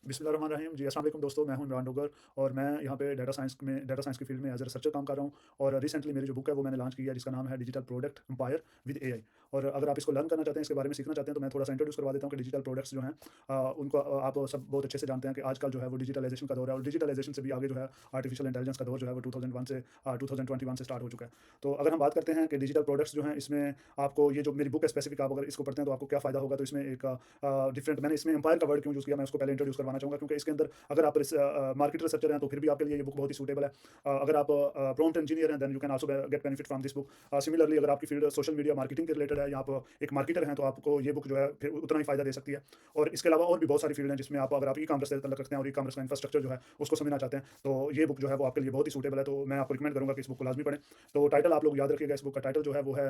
बिस्मिल्लाहिर्रहमानिर्रहीम। जी, अस्सलाम वालेकुम दोस्तों, मैं हूं इमरान डोगर और मैं यहाँ पे डाटा साइंस की फील्ड में एज़ अ रिसर्चर काम कर रहा हूँ। और रिसेंटली मेरी जो बुक है वो मैंने लॉन्च की है, जिसका नाम है digital product empire with AI. और अगर आप इसको लर्न करना चाहते हैं, इसके बारे में सीखना चाहते हैं, तो मैं थोड़ा सा इंट्रोड्यूस करवा देता हूँ कि डिजिटल प्रोडक्ट्स जो हैं उनको आप सब बहुत अच्छे से जानते हैं कि आजकल जो है वो डिजिटलाइजेशन का दौर है, और डिजिटलाइजेशन से भी आगे जो है आर्टिफिशियल इंटेलिजेंस का दौर जो है वो 2001 से 2021 से स्टार्ट हो चुका है। तो अगर हम बात करते हैं कि डिजिटल प्रोडक्ट्स जो हैं, इसमें आपको ये जो मेरी बुक है स्पेसिफिक, आप अगर इसको पढ़ते हैं तो आपको क्या फ़ायदा होगा। तो इसमें एक डिफरेंट, मैंने इसमें एम्पायर का वर्ड क्यों यूज़ किया, मैं उसको पहले इंट्रोड्यूस करवाना चाहूँगा, क्योंकि इसके अंदर अगर आप मार्केट रिसर्चर हैं तो फिर भी आपके लिए ये बुक बहुत ही सूटेबल है। अगर आप प्रॉम्प्ट इंजीनियर हैं, then you can also get benefit from this book. Similarly अगर आपकी फील्ड सोशल मीडिया मार्केटिंग के रिलेटेड है, या आप एक मार्केटर हैं, तो आपको ये बुक जो है फिर उतना ही फ़ायदा दे सकती है। और इसके अलावा और भी बहुत सारी फील्ड हैं जिसमें आप, अगर आप ई कॉमर्स से तल्लुक़ रखते हैं और ई कॉमर्स का इंफ्रास्ट्रक्चर जो है उसको समझना चाहते हैं, तो ये बुक जो है वो आपके लिए बहुत ही सूटेबल है। तो मैं आपको रिकमेंड करूँगा कि इस बुक को लाज़मी पढ़ें। तो टाइटल आप लोग याद रखिएगा, इस बुक का टाइटल जो है वो है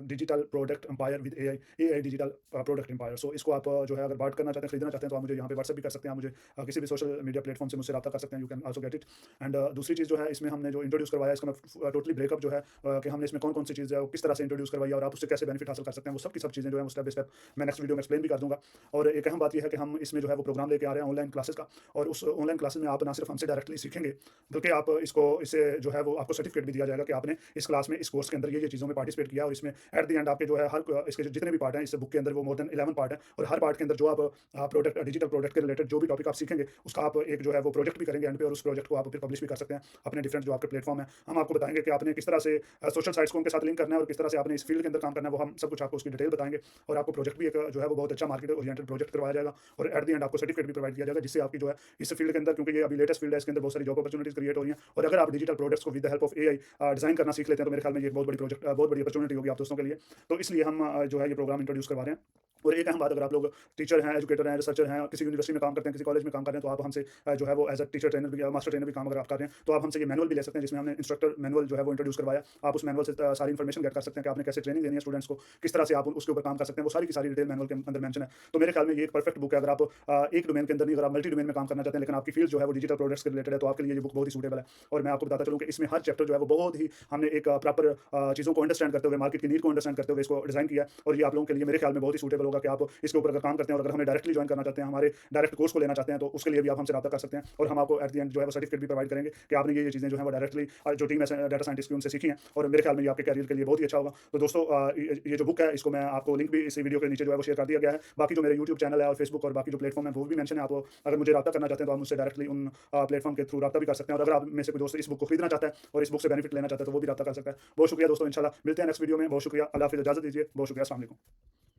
digital product empire with AI, AI digital product empire. So इसको आप जो है अगर बात करना चाहते हैं, खरीदना चाहते हैं, तो आप मुझे यहाँ पे व्हाट्सएप भी कर सकते हैं। आप मुझे किसी भी सोशल मीडिया प्लेटफॉर्म से मुझसे रब्ता कर सकते हैं, you can also get it. And दूसरी चीज़ जो है, इसमें हमने जो इंट्रोड्यूस करवाया है, इसका मैं टोटली ब्रेकअप जो है कि हमने इसमें कौन कौन सी चीज़ है वो किस तरह से इंट्रोड्यूस करवाई है और आप उससे कैसे बेनिफिट हासिल कर सकते हैं, वो सब की सब चीज़ें जो है स्टेप बाय स्टेप मैं नेक्स्ट वीडियो में एक्सप्लेन भी कर दूंगा। और एक अहम बात यह है कि हम इसमें जो है वो प्रोग्राम लेके आ रहे हैं ऑनलाइन क्लासेस का। और उस ऑनलाइन क्लासेस में आप ना सिर्फ हमसे डायरेक्टली सीखेंगे, बल्कि आप इससे जो है वो आपको सर्टिफिकेट भी दिया जाएगा कि आपने इस क्लास में, इस कोर्स के अंदर ये चीज़ों में पार्टिसिपेट किया। और इसमें एट द एंड आपके जो है हर इसके जितने भी पार्ट हैं इस बुक के अंदर, वो मोर देन 11 पार्ट है, और हर पार्ट के अंदर जो आप प्रोडक्ट डिजिटल प्रोडक्ट के रिलेटेड जो भी टॉपिक आप सीखेंगे, उसका आप एक जो है वो प्रोजेक्ट भी करेंगे एंड पे, और उस प्रोजेक्ट को आप फिर पब्लिश भी कर सकते हैं अपने डिफरेंट जो आपके प्लेटफॉर्म है। हम आपको बताएंगे कि आपने किस तरह से सोशल साइट्स को उनके साथ लिंक करना है, और किस तरह से आपने इस फील्ड के अंदर काम करना है, वो हम सब कुछ आपको उसकी डिटेल बताएंगे। और आपको प्रोजेक्ट भी एक जो है वो बहुत अच्छा मार्केट ओरिएंटेड प्रोजेक्ट करवाया जाएगा, और एट द एंड आपको सर्टिफिकेट भी प्रोवाइड किया जाएगा, जिससे आपकी जो है इस फील्ड के अंदर, क्योंकि ये अभी लेटेस्ट फील्ड है, इसके अंदर बहुत सारी जॉब अपॉर्चुनिटीज क्रिएट हो रही हैं। और अगर आप डिजिटल प्रोडक्ट्स को with the help of AI design करना सीख लेते हैं, तो मेरे ख्याल में ये एक बहुत बड़ी प्रोजेक्ट, बहुत बड़ी अपॉर्चुनिटी होगी आप दोस्तों के लिए। तो इसलिए हम जो है ये प्रोग्राम इंट्रोड्यूस करवा रहे हैं। और एक अहम बात, अगर आप लोग टीचर हैं, एजुकेटर हैं, रिसर्चर हैं, किसी यूनिवर्सिटी में काम करते हैं, किसी कॉलेज में काम कर रहे हैं, तो आप हमसे जो है वो एज अ टीचर ट्रेनर भी, मास्टर ट्रेनर भी काम अगर आप कर रहे हैं, तो आप हमसे ये मैनुअल भी ले सकते हैं, जिसमें हमने इंस्ट्रक्टर मैनुअल जो है वो इंट्रोड्यूस करवाया। आप उस मैनुअल से सारी इन्फॉर्मेशन गेट कर सकते हैं कि आपने कैसे ट्रेनिंग देनी है स्टूडेंट्स को, किस तरह से आप उसके ऊपर काम कर सकते हैं, वो सारी की सारी डिटेल मैनुअल के अंदर मेंशन है। तो मेरे ख्याल में ये एक परफेक्ट बुक है। अगर आप एक डोमेन के अंदर नहीं, अगर आप मल्टी डोमेन में काम करना चाहते हैं, लेकिन आपकी फील्ड जो है वो डिजिटल प्रोडक्ट्स के रिलेटेड है, तो आपके लिए ये बुक बहुत ही सूटेबल है। और मैं आपको बताता चलूँ कि इसमें हर चैप्टर जो है वो बहुत ही हमने एक प्रॉपर चीज़ों को अंडरस्टैंड करते हुए, मार्केट की नीड को अंडरस्टैंड करते हुए इसको डिजाइन किया है। और ये आप लोगों के लिए मेरे ख्याल में बहुत ही सूटेबल होगा कि आप इसके ऊपर अगर काम करते हैं, और अगर हमें डायरेक्टली ज्वाइन करना चाहते हैं, हमारे डायरेक्ट कोर्स को लेना चाहते हैं, तो उसके लिए भी आप हमसे रब्ता कर सकते हैं। और हम आपको एट द एंड जो है वो सर्टिफिकेट भी प्रोवाइड करेंगे कि आपने ये चीज़ें जो है वो डायरेक्टली जो टीम है डाटा साइंटिस्ट की, उनसे सीखी हैं। और मेरे ख्याल में ये आपके कैरियर के लिए बहुत ही अच्छा होगा। तो दोस्तों ये जो बुक है, इसको मैं आपको लिंक भी इस वीडियो के नीचे जो है वो शेयर कर दिया गया है। बाकी जो मेरे यूट्यूब चैनल है और फेसबुक और बाकी जो प्लेटफॉर्म है वो भी मेंशन है। आप अगर मुझे रब्ता करना चाहते हैं, तो आप मुझसे डायरेक्टली उन प्लेटफॉर्म के थ्रू रब्ता भी कर सकते हैं। और अगर आप में से कोई दोस्त इस बुक को खरीदना चाहता है और इस बुक से बेनिफिट लेना चाहता है, तो वो भी रब्ता कर सकता है। बहुत शुक्रिया दोस्तों, इंशाल्लाह मिलते हैं नेक्स्ट वीडियो में। बहुत शुक्रिया, अल्लाह हाफिज़, इजाज़त दीजिए। बहुत शुक्रिया, अस्सलाम वालेकुम।